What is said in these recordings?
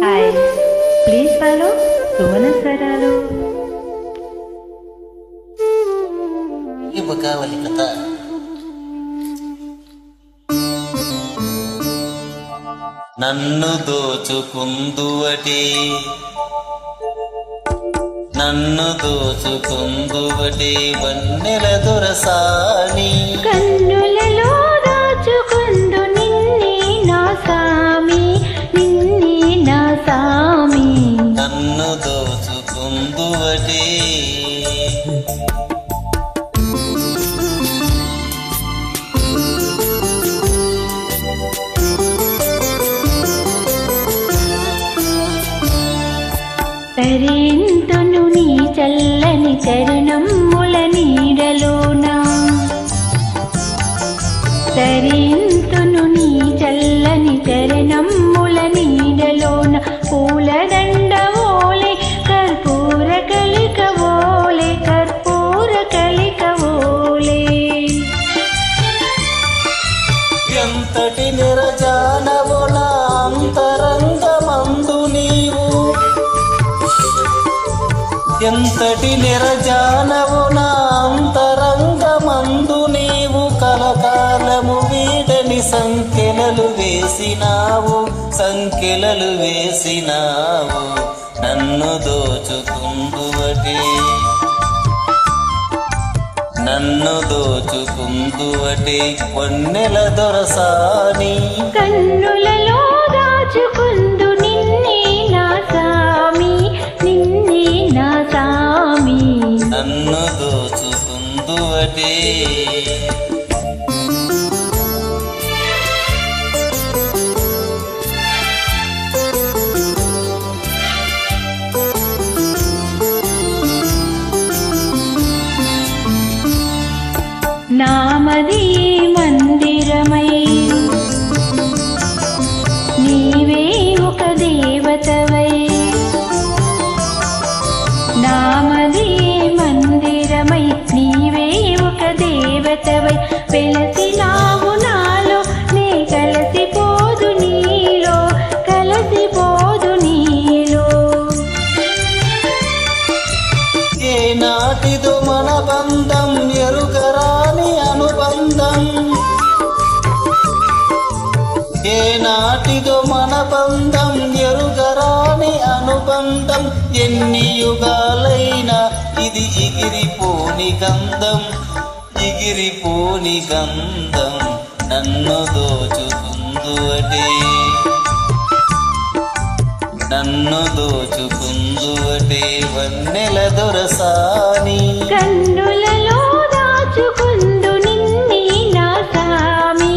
Hi, please follow Suvana Swaralu. Ibu kawali kata నన్ను దోచుకుందువటి వన్నెల దొరసాని కన్నులలో దాచుకుందు నిన్నే నా సామి నన్ను దోచుకుందువటి తరింతును నీ చల్లని చరణముల నీడలోన తరింతును నీ చల్లని చరణముల నీడలోన పూలదండ ఓలే కర్పూర కలిక ఓలే ఎంతటి నిరజానవో నా అంతరంగమందు నీవు ఎంతటి నిరజానవు నా అంతరంగమందు నీవు కలకాలము వీడని సంఖ్యలలు వేసినావు నన్ను దోచుకుందువటే వన్నెల దొరసాని కన్నులలో దాచుకుందు నిన్నే నా సామి నన్ను దోచుకుందువటే నామది మందిరమై నీవే ఒక దేవతవై నామది మందిరమై నీవే ఒక దేవతవై వెలసినావు నాలో నే కలసిపోదు నీలో ఏ నాటిదో మన బంధం ఎరుగరాని అనుబంధం ఏ నాటిదో మన బంధం ఎరుగరాని అనుబంధం ఎన్ని యుగాలైనా ఇది ఎగిరిపోని గంధం నన్ను దోచుకుందువటే వన్నెల దొరసాని కన్నులలో దాచుకుందు నిన్నే నా సామి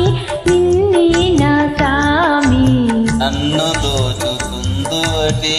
నన్ను దోచుకుందువటే